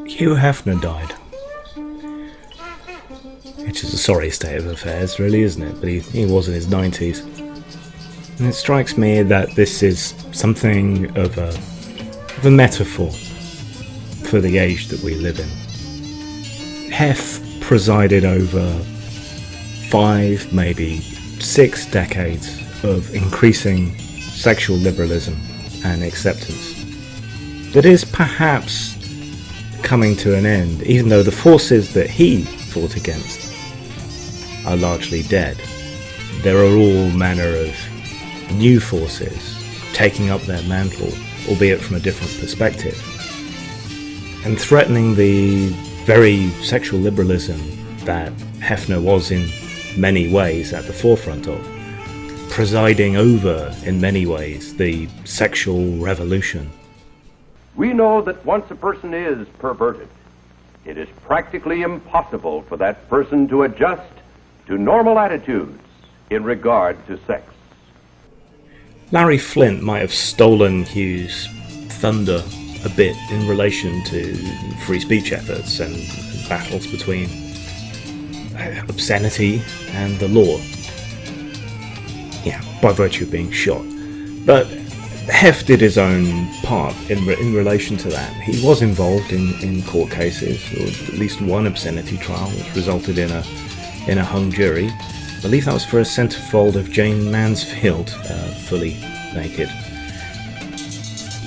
Hugh Hefner died. Which is a sorry state of affairs, really, isn't it? But he was in his 90s. And it strikes me that this is something of a metaphor for the age that we live in. Hef presided over 5, maybe 6 decades of increasing sexual liberalism and acceptance that is perhaps coming to an end, even though the forces that he fought against are largely dead. There are all manner of new forces taking up their mantle, albeit from a different perspective, and threatening the very sexual liberalism that Hefner was in many ways at the forefront of, presiding over, in many ways, the sexual revolution. We know that once a person is perverted, it is practically impossible for that person to adjust to normal attitudes in regard to sex. Larry Flint might have stolen Hugh's thunder a bit in relation to free speech efforts and battles between obscenity and the law. Yeah, by virtue of being shot. But Hef did his own part in relation to that. He was involved in court cases, or at least one obscenity trial, which resulted in a hung jury. I believe that was for a centerfold of Jane Mansfield, fully naked.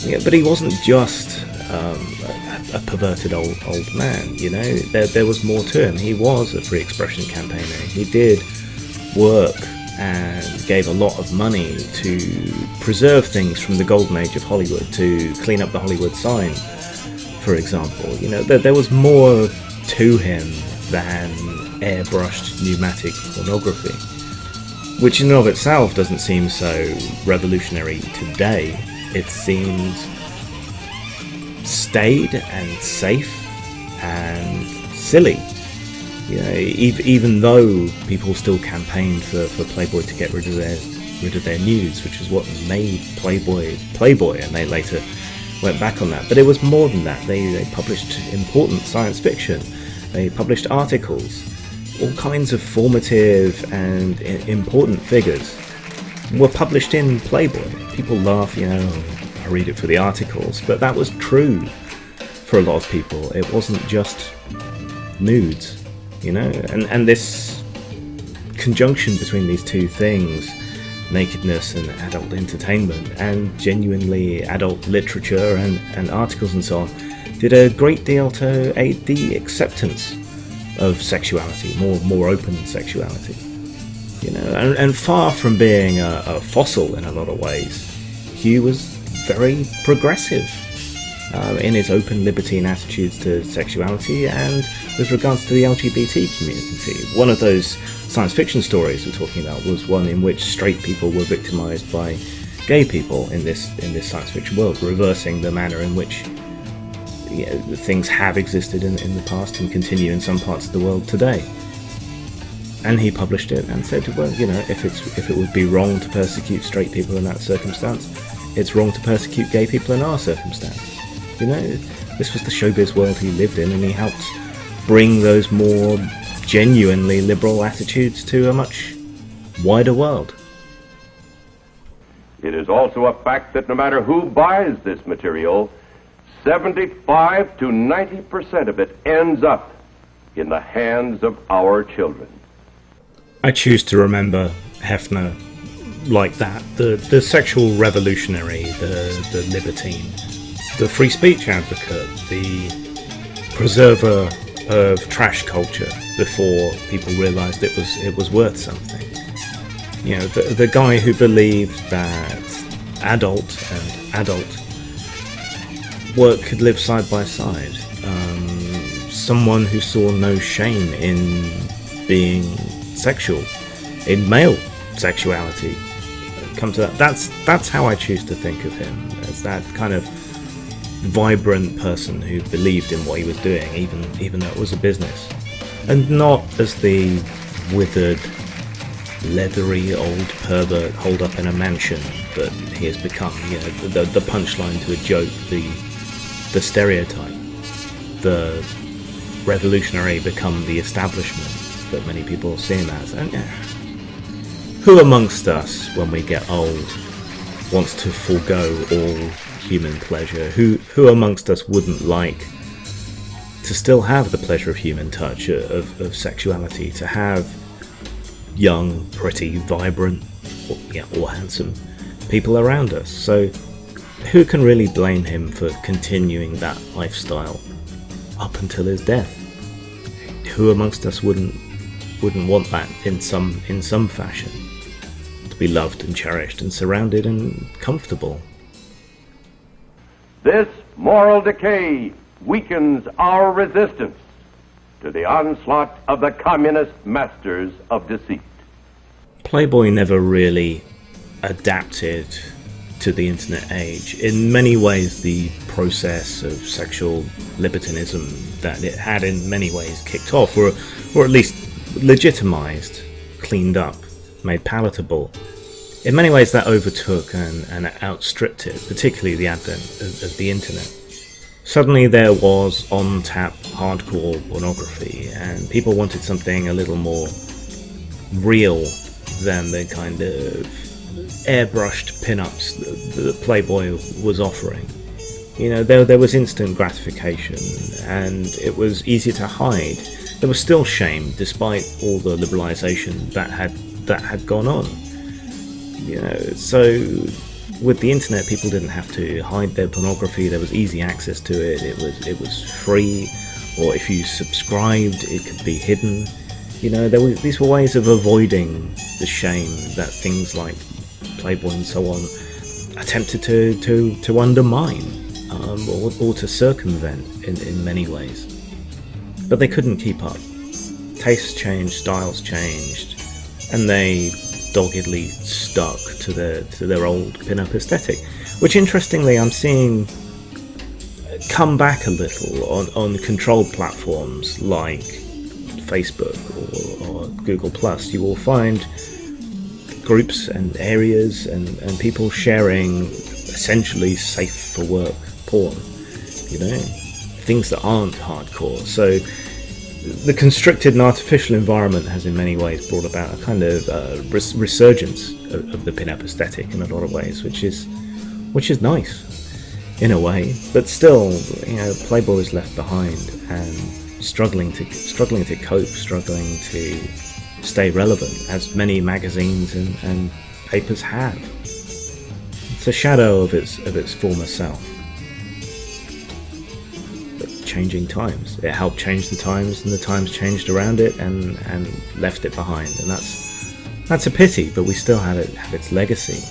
Yeah, but he wasn't just a perverted old man, you know. There was more to him. He was a free expression campaigner. He did work and gave a lot of money to preserve things from the golden age of Hollywood, to clean up the Hollywood sign, for example. You know, there was more to him than airbrushed pneumatic pornography, which in and of itself doesn't seem so revolutionary today. It seems staid and safe and silly. You know, even though people still campaigned for Playboy to get rid of their nudes, which is what made Playboy, and they later went back on that. But it was more than that. They published important science fiction. They published articles. All kinds of formative and important figures were published in Playboy. People laugh, you know, I read it for the articles, but that was true for a lot of people. It wasn't just nudes. You know, and this conjunction between these two things, nakedness and adult entertainment, and genuinely adult literature and articles and so on, did a great deal to aid the acceptance of sexuality, more open sexuality. You know, and far from being a fossil in a lot of ways, Hugh was very progressive in his open libertine attitudes to sexuality and with regards to the LGBT community. One of those science fiction stories we're talking about was one in which straight people were victimized by gay people in this science fiction world, reversing the manner in which, you know, things have existed in the past and continue in some parts of the world today. And he published it and said, well, you know, if it would be wrong to persecute straight people in that circumstance, it's wrong to persecute gay people in our circumstance. You know, this was the showbiz world he lived in, and he helped bring those more genuinely liberal attitudes to a much wider world. It is also a fact that no matter who buys this material, 75 to 90% of it ends up in the hands of our children. I choose to remember Hefner like that, the sexual revolutionary, the libertine, the free speech advocate, the preserver of trash culture before people realised it was worth something. You know, the guy who believed that adult and adult work could live side by side. Someone who saw no shame in being sexual, in male sexuality. Come to that. That's how I choose to think of him, as that kind of vibrant person who believed in what he was doing, even though it was a business, and not as the withered, leathery old pervert holed up in a mansion that he has become. You know, the punchline to a joke, the stereotype. the revolutionary become the establishment that many people see him as. And who amongst us, when we get old, wants to forego all human pleasure? Who amongst us wouldn't like to still have the pleasure of human touch, of sexuality, to have young, pretty, vibrant, or handsome people around us? So who can really blame him for continuing that lifestyle up until his death? Who amongst us wouldn't want that in some fashion? To be loved and cherished and surrounded and comfortable. This moral decay weakens our resistance to the onslaught of the communist masters of deceit. Playboy never really adapted to the internet age. In many ways, the process of sexual libertinism that it had in many ways kicked off, or at least legitimized, cleaned up, made palatable. In many ways that overtook and outstripped it, particularly the advent of the internet. Suddenly there was on-tap hardcore pornography, and people wanted something a little more real than the kind of airbrushed pin-ups that Playboy was offering. There was instant gratification, and it was easy to hide. There was still shame, despite all the liberalisation that had gone on. So with the internet, people didn't have to hide their pornography. There was easy access to it. It was free, or if you subscribed, it could be hidden. These were ways of avoiding the shame that things like Playboy and so on attempted to undermine or to circumvent in many ways. But they couldn't keep up. Tastes changed, styles changed, and they doggedly stuck to their old pin-up aesthetic, which interestingly I'm seeing come back a little on controlled platforms like Facebook or Google Plus. You will find groups and areas and people sharing essentially safe for work porn, things that aren't hardcore. So the constricted and artificial environment has in many ways brought about a kind of resurgence of the pin-up aesthetic in a lot of ways, which is nice in a way, but still, Playboy is left behind and struggling to cope, struggling to stay relevant, as many magazines and papers have. It's a shadow of its former self. Changing times. It helped change the times, and the times changed around it and left it behind, and that's a pity. But we still have its legacy,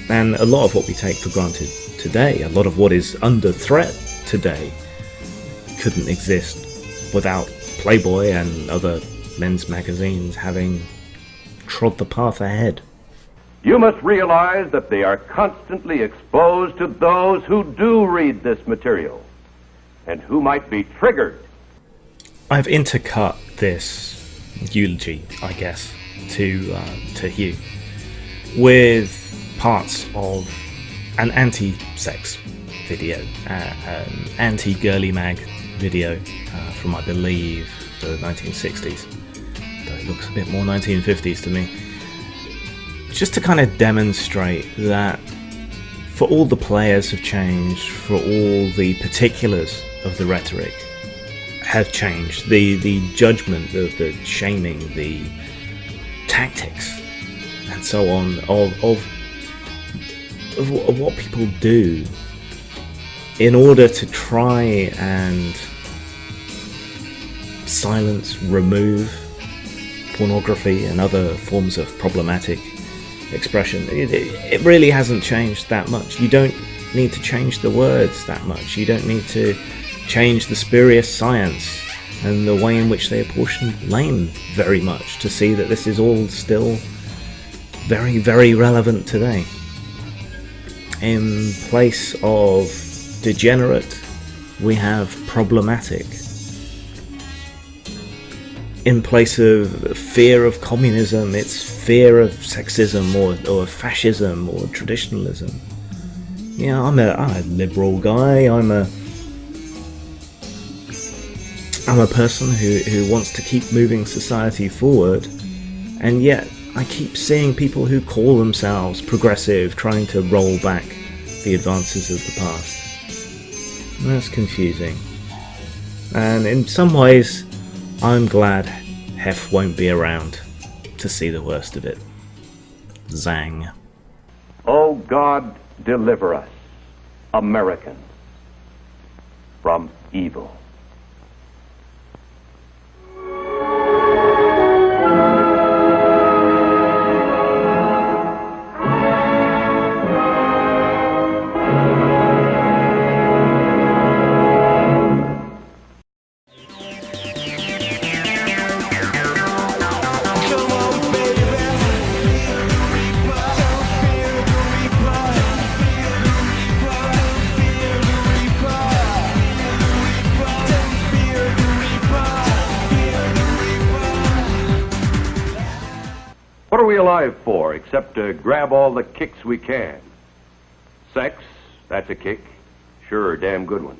and a lot of what we take for granted today, a lot of what is under threat today, couldn't exist without Playboy and other men's magazines having trod the path ahead. You must realize that they are constantly exposed to those who do read this material, and who might be triggered. I've intercut this eulogy, I guess, to Hugh with parts of an anti-sex video, an anti-girly mag video from, I believe, the 1960s. Though it looks a bit more 1950s to me. Just to kind of demonstrate that for all the players have changed, for all the particulars of the rhetoric have changed, the judgment, the shaming, the tactics, and so on of what people do in order to try and silence, remove pornography and other forms of problematic expression. It really hasn't changed that much. You don't need to change the words that much. You don't need to change the spurious science and the way in which they apportion blame very much to see that this is all still very, very relevant today. In place of degenerate, we have problematic. In place of fear of communism, it's fear of sexism or fascism or traditionalism. I'm a liberal guy. I'm a I'm a person who wants to keep moving society forward, and yet I keep seeing people who call themselves progressive trying to roll back the advances of the past. And that's confusing. And in some ways, I'm glad Hef won't be around to see the worst of it. Zang. Oh God, deliver us, Americans, from evil. What are we alive for except to grab all the kicks we can? Sex, that's a kick. Sure, damn good one.